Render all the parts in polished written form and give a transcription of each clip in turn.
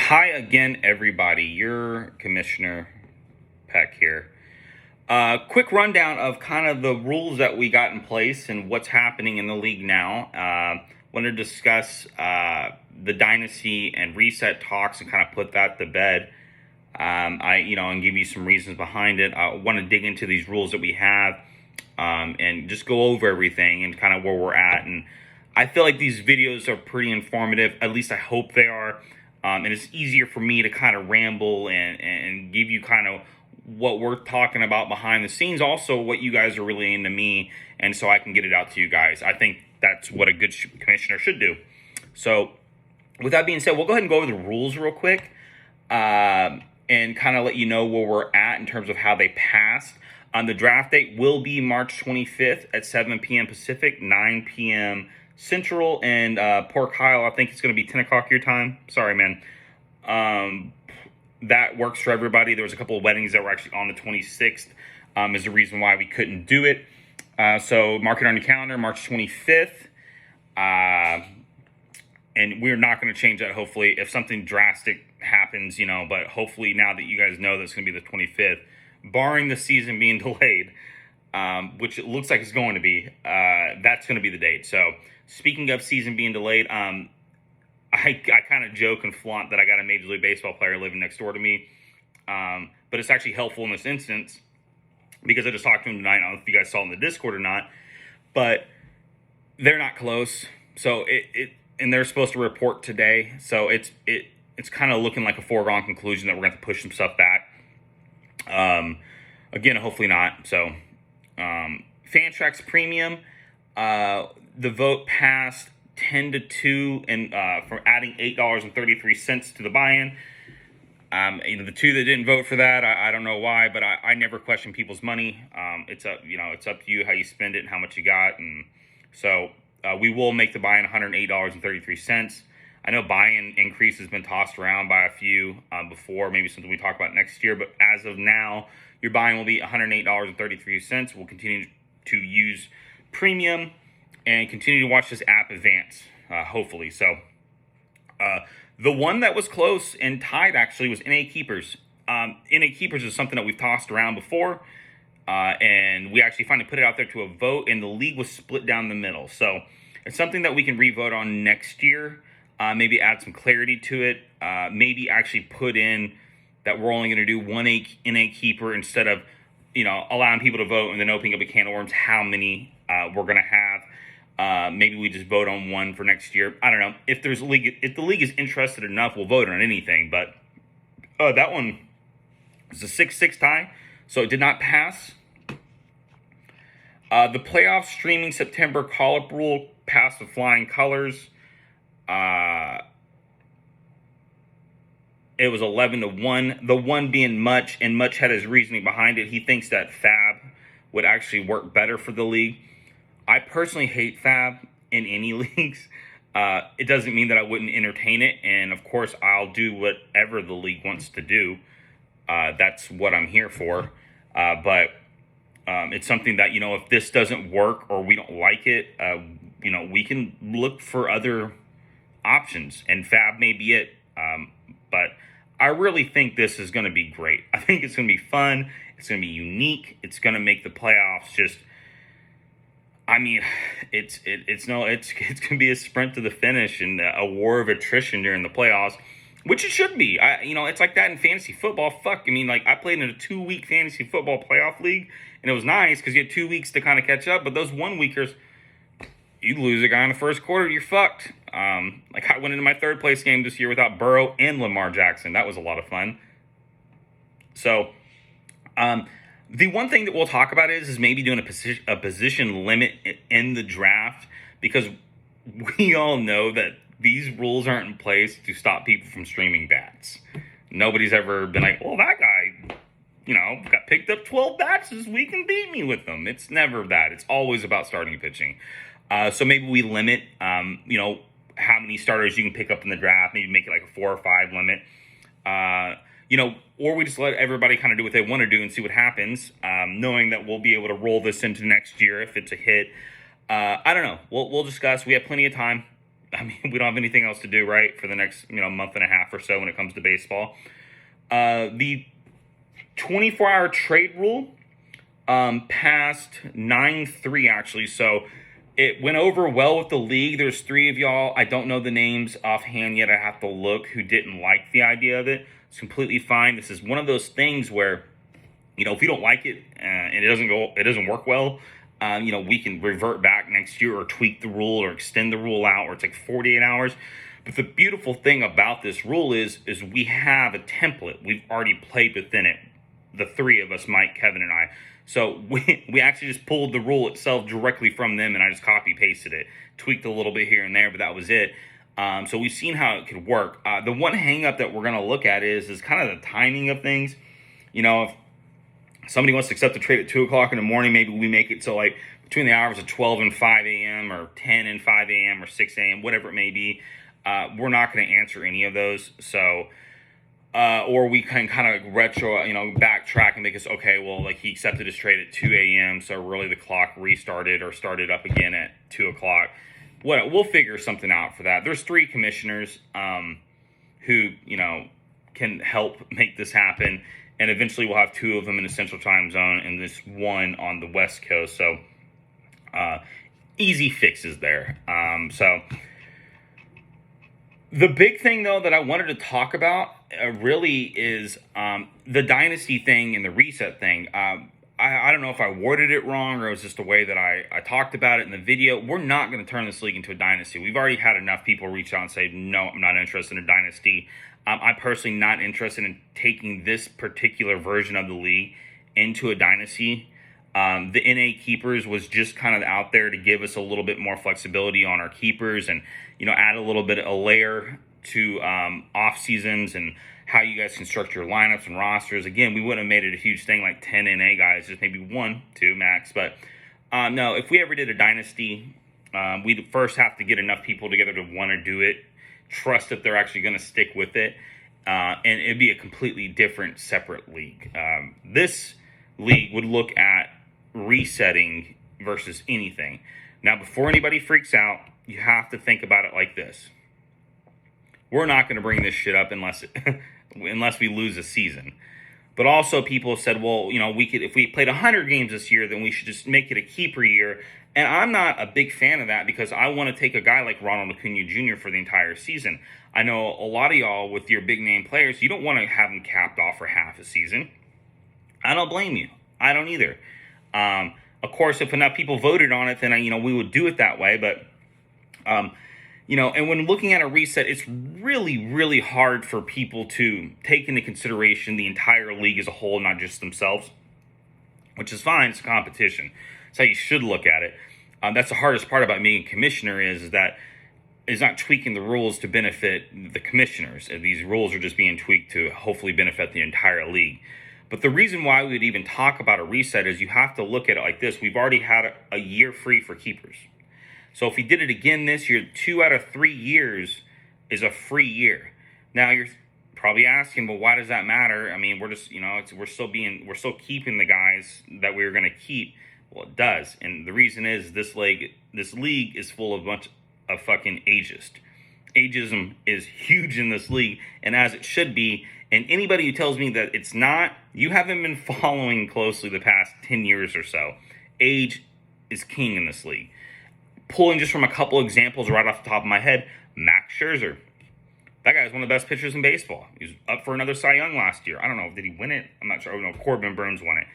Hi again, everybody. Your Commissioner Peck here. Quick rundown of kind of the rules that we got in place and what's happening in the league now. Want to discuss the dynasty and reset talks and kind of put that to bed. And give you some reasons behind it. I want to dig into these rules that we have and just go over everything and kind of where we're at. And I feel like these videos are pretty informative. At least I hope they are. And it's easier for me to kind of ramble and give you kind of what we're talking about behind the scenes. Also, what you guys are relaying to me, and so I can get it out to you guys. I think that's what a good commissioner should do. So, with that being said, we'll go ahead and go over the rules real quick and kind of let you know where we're at in terms of how they passed. The draft date will be March 25th at 7 p.m. Pacific, 9 p.m. Central, and poor Kyle, I think it's going to be 10 o'clock your time. Sorry, man. That works for everybody. There was a couple of weddings that were actually on the 26th is the reason why we couldn't do it. So mark it on your calendar, March 25th. And we're not going to change that, hopefully. If something drastic happens, but hopefully now that you guys know that's going to be the 25th, barring the season being delayed, which it looks like it's going to be, that's going to be the date. So speaking of season being delayed, I kind of joke and flaunt that I got a Major League Baseball player living next door to me. But it's actually helpful in this instance because I just talked to him tonight. I don't know if you guys saw in the Discord or not, but they're not close. So and they're supposed to report today. So it's kind of looking like a foregone conclusion that we're going to have to push some stuff back. Again, hopefully not. So, Fantrax Premium, the vote passed 10-2 and for adding $8.33 to the buy-in. The two that didn't vote for that, I don't know why, but I never question people's money. It's up to you how you spend it and how much you got, and so we will make the buy-in $108.33. I know buy-in increase has been tossed around by a few before, maybe something we talk about next year, but as of now, your buy-in will be $108.33. We'll continue to use premium and continue to watch this app advance, hopefully. So the one that was close and tied actually was NA Keepers. NA Keepers is something that we've tossed around before, and we actually finally put it out there to a vote, and the league was split down the middle. So it's something that we can re-vote on next year. Maybe add some clarity to it. Maybe actually put in that we're only going to do one NA keeper instead of, allowing people to vote and then opening up a can of worms how many we're going to have. Maybe we just vote on one for next year. I don't know. If the league is interested enough, we'll vote on anything. But that one was a 6-6 tie, so it did not pass. The playoff streaming September call-up rule passed with flying colors. It was 11-1. The one being Much, and Much had his reasoning behind it. He thinks that Fab would actually work better for the league. I personally hate Fab in any leagues. It doesn't mean that I wouldn't entertain it, and of course I'll do whatever the league wants to do. That's what I'm here for. But it's something that, if this doesn't work or we don't like it, we can look for other options, and Fab may be it. But I really think this is going to be great. I think it's going to be fun. It's going to be unique. It's going to make the playoffs just, it's going to be a sprint to the finish and a war of attrition during the playoffs, which it should be. It's like that in fantasy football. I played in a 2-week fantasy football playoff league, and it was nice because you had 2 weeks to kind of catch up. But those 1 weekers, you lose a guy in the first quarter, you're fucked. I went into my third place game this year without Burrow and Lamar Jackson. That was a lot of fun. So, the one thing that we'll talk about is maybe doing a position limit in the draft, because we all know that these rules aren't in place to stop people from streaming bats. Nobody's ever been like, well, that guy, got picked up 12 bats this week and beat me with them. It's never that. It's always about starting pitching. So maybe we limit, how many starters you can pick up in the draft. Maybe make it like a 4 or 5 limit. Or we just let everybody kind of do what they want to do and see what happens, knowing that we'll be able to roll this into next year if it's a hit. I don't know. We'll discuss. We have plenty of time. I mean, we don't have anything else to do, right, for the next, month and a half or so when it comes to baseball. The 24-hour trade rule passed 9-3, actually. So it went over well with the league. There's 3 of y'all, I don't know the names offhand yet, I have to look, who didn't like the idea of it. It's completely fine. This is one of those things where, if you don't like it and it doesn't work well, we can revert back next year or tweak the rule or extend the rule out, or it's like 48 hours. But the beautiful thing about this rule is we have a template. We've already played within it, the 3 of us, Mike, Kevin, and I. So we actually just pulled the rule itself directly from them, and I just copy pasted it, tweaked a little bit here and there, but that was it. So we've seen how it could work. The one hang up that we're going to look at is kind of the timing of things. If somebody wants to accept a trade at 2 o'clock in the morning, maybe we make it so like between the hours of 12 and 5 a.m. or 10 and 5 a.m. or 6 a.m., whatever it may be. We're not going to answer any of those. So, or we can kind of backtrack and make us, okay, well, like he accepted his trade at 2 a.m. So really the clock restarted or started up again at 2 o'clock. We'll figure something out for that. There's 3 commissioners who, can help make this happen. And eventually we'll have 2 of them in the Central Time Zone and this 1 on the West Coast. So easy fixes there. So the big thing, though, that I wanted to talk about really is the dynasty thing and the reset thing. I don't know if I worded it wrong or it was just the way that I talked about it in the video. We're not going to turn this league into a dynasty. We've already had enough people reach out and say, no, I'm not interested in a dynasty. I'm personally not interested in taking this particular version of the league into a dynasty. The NA keepers was just kind of out there to give us a little bit more flexibility on our keepers and, add a little bit of a layer to off seasons and how you guys construct your lineups and rosters. Again, we wouldn't have made it a huge thing like 10 NA guys, just maybe 1, 2 max. But no, if we ever did a dynasty, we'd first have to get enough people together to want to do it, trust that they're actually going to stick with it, and it'd be a completely different, separate league. This league would look at resetting versus anything. Now, before anybody freaks out, you have to think about it like this. We're not going to bring this shit up unless we lose a season. But also people have said, well, we could, if we played 100 games this year, then we should just make it a keeper year. And I'm not a big fan of that because I want to take a guy like Ronald Acuna Jr. for the entire season. I know a lot of y'all with your big name players, you don't want to have them capped off for half a season. I don't blame you. I don't either. Of course, if enough people voted on it, then we would do it that way. But and when looking at a reset, it's really, really hard for people to take into consideration the entire league as a whole, not just themselves, which is fine. It's a competition. That's how you should look at it. That's the hardest part about being a commissioner is that is not tweaking the rules to benefit the commissioners. These rules are just being tweaked to hopefully benefit the entire league. But the reason why we would even talk about a reset is you have to look at it like this. We've already had a year free for keepers. So if we did it again this year, 2 out of 3 years is a free year. Now you're probably asking, well, why does that matter? I mean, we're just, we're still keeping the guys that we were going to keep. Well, it does. And the reason is this league is full of a bunch of fucking ageist. Ageism is huge in this league, and as it should be. And anybody who tells me that it's not, you haven't been following closely the past 10 years or so. Age is king in this league. Pulling just from a couple examples right off the top of my head, Max Scherzer. That guy was one of the best pitchers in baseball. He was up for another Cy Young last year. I don't know, did he win it? I'm not sure. Oh, no, Corbin Burns won it.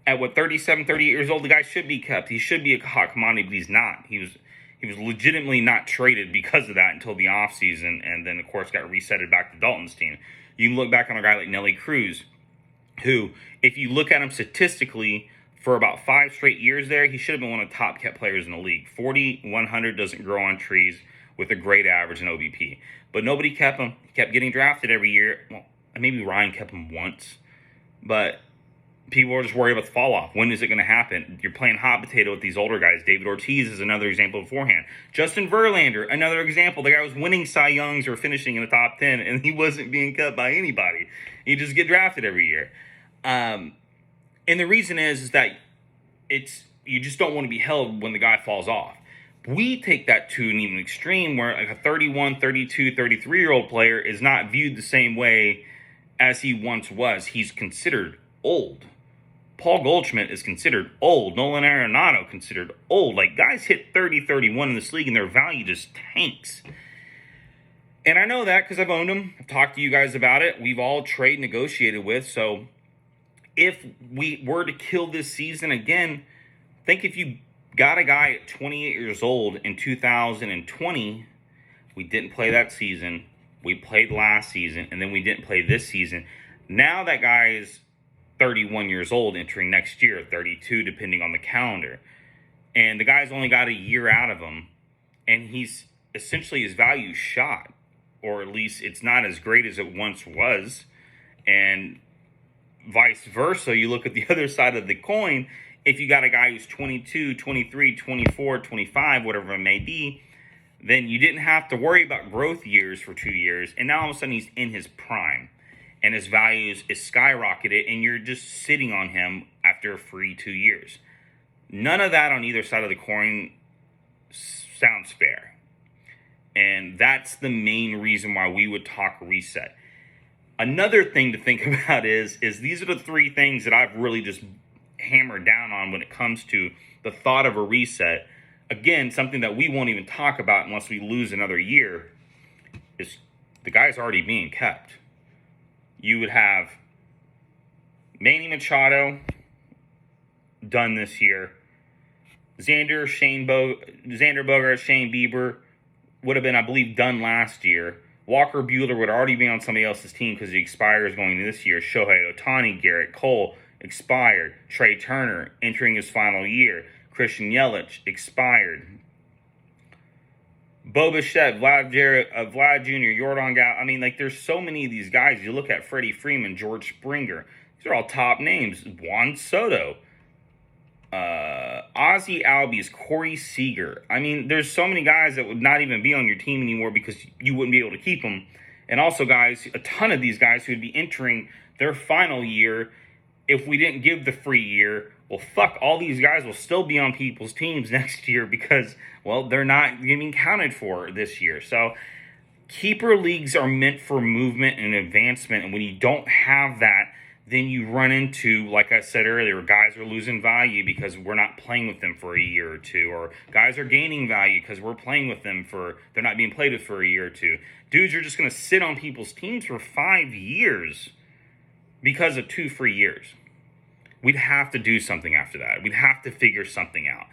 At 37, 38 years old, the guy should be kept. He should be a hot commodity, but he's not. He was legitimately not traded because of that until the offseason, and then, of course, got resetted back to Dalton's team. You can look back on a guy like Nelly Cruz, who, if you look at him statistically, for about 5 straight years there, he should have been one of the top kept players in the league. 4,100 doesn't grow on trees with a great average in OBP. But nobody kept him. He kept getting drafted every year. Well, maybe Ryan kept him once. But people are just worried about the fall off. When is it going to happen? You're playing hot potato with these older guys. David Ortiz is another example beforehand. Justin Verlander, another example. The guy was winning Cy Youngs or finishing in the top 10, and he wasn't being cut by anybody. He just get drafted every year. And the reason is that you just don't want to be held when the guy falls off. we take that to an even extreme where like a 31, 32, 33-year-old player is not viewed the same way as he once was. He's considered old. Paul Goldschmidt is considered old. Nolan Arenado considered old. Like, guys hit 30, 31 in this league, and their value just tanks. And I know that because I've owned them. I've talked to you guys about it. We've all trade negotiated with. So if we were to kill this season again, think if you got a guy at 28 years old in 2020, we didn't play that season. We played last season, and then we didn't play this season. Now that guy is 31 years old entering next year, 32 depending on the calendar. And the guy's only got a year out of him, and he's essentially his value shot, or at least it's not as great as it once was. And vice versa, you look at the other side of the coin, if you got a guy who's 22, 23, 24, 25, whatever it may be, then you didn't have to worry about growth years for 2 years, and now all of a sudden he's in his prime. And his values is skyrocketed, and you're just sitting on him after a free 2 years. None of that on either side of the coin sounds fair. And that's the main reason why we would talk reset. Another thing to think about is these are the three things that I've really just hammered down on when it comes to the thought of a reset. Again, something that we won't even talk about unless we lose another year is the guy's already being kept. You would have Manny Machado done this year. Xander Bogaerts, Shane Bieber would have been, I believe, done last year. Walker Buehler would already be on somebody else's team because he expires going into this year. Shohei Ohtani, Garrett Cole expired. Trey Turner entering his final year. Christian Yelich expired. Bo Bichette, Vlad Jr., Jordan Gal. I mean, like, there's so many of these guys. You look at Freddie Freeman, George Springer. These are all top names. Juan Soto. Ozzie Albies, Corey Seager. I mean, there's so many guys that would not even be on your team anymore because you wouldn't be able to keep them. And also, guys, a ton of these guys who would be entering their final year if we didn't give the free year. Well, fuck, all these guys will still be on people's teams next year because, well, they're not getting counted for this year. So keeper leagues are meant for movement and advancement. And when you don't have that, then you run into, like I said earlier, guys are losing value because we're not playing with them for a year or two. Or guys are gaining value because we're playing with them they're not being played with for a year or two. Dudes are just going to sit on people's teams for 5 years because of 2 free years. We'd have to do something after that. We'd have to figure something out.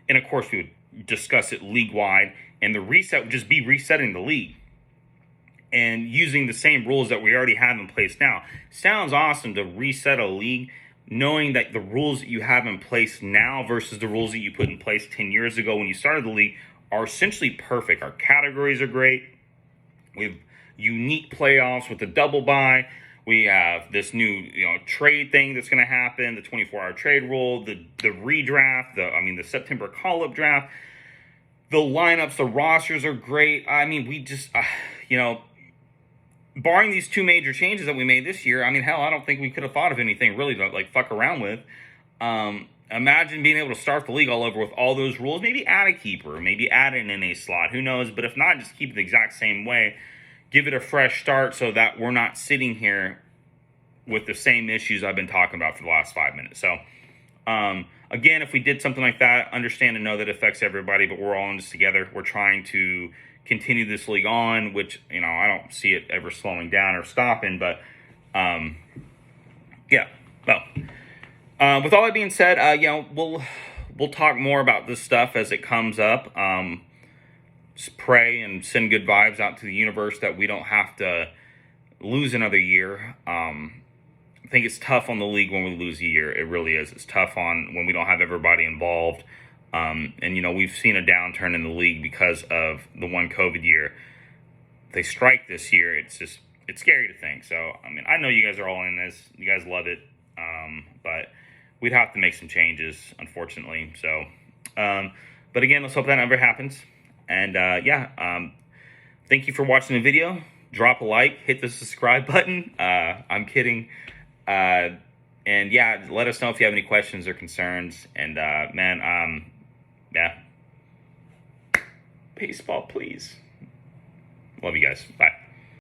And of course, we would discuss it league-wide. And the reset would just be resetting the league and using the same rules that we already have in place now. Sounds awesome to reset a league, knowing that the rules that you have in place now versus the rules that you put in place 10 years ago when you started the league are essentially perfect. Our categories are great. We have unique playoffs with the double bye. We have this new, trade thing that's going to happen, the 24-hour trade rule, the redraft, the September call-up draft. The lineups, the rosters are great. I mean, we just, barring these 2 major changes that we made this year, I mean, hell, I don't think we could have thought of anything really to, fuck around with. Imagine being able to start the league all over with all those rules. Maybe add a keeper, maybe add an NA slot. Who knows? But if not, just keep it the exact same way. Give it a fresh start so that we're not sitting here with the same issues I've been talking about for the last 5 minutes. So, again, if we did something like that, understand and know that it affects everybody, but we're all in this together. We're trying to continue this league on, which, I don't see it ever slowing down or stopping. But, yeah. Well, with all that being said, we'll talk more about this stuff as it comes up. Just pray and send good vibes out to the universe that we don't have to lose another year. I think it's tough on the league when we lose a year. It really is. It's tough when we don't have everybody involved. And we've seen a downturn in the league because of the one COVID year. They strike this year. It's scary to think. So, I know you guys are all in this. You guys love it. But we'd have to make some changes, unfortunately. So, but again, let's hope that never happens. And thank you for watching the video. Drop a like, hit the subscribe button. I'm kidding. And let us know if you have any questions or concerns. And Baseball, please. Love you guys. Bye.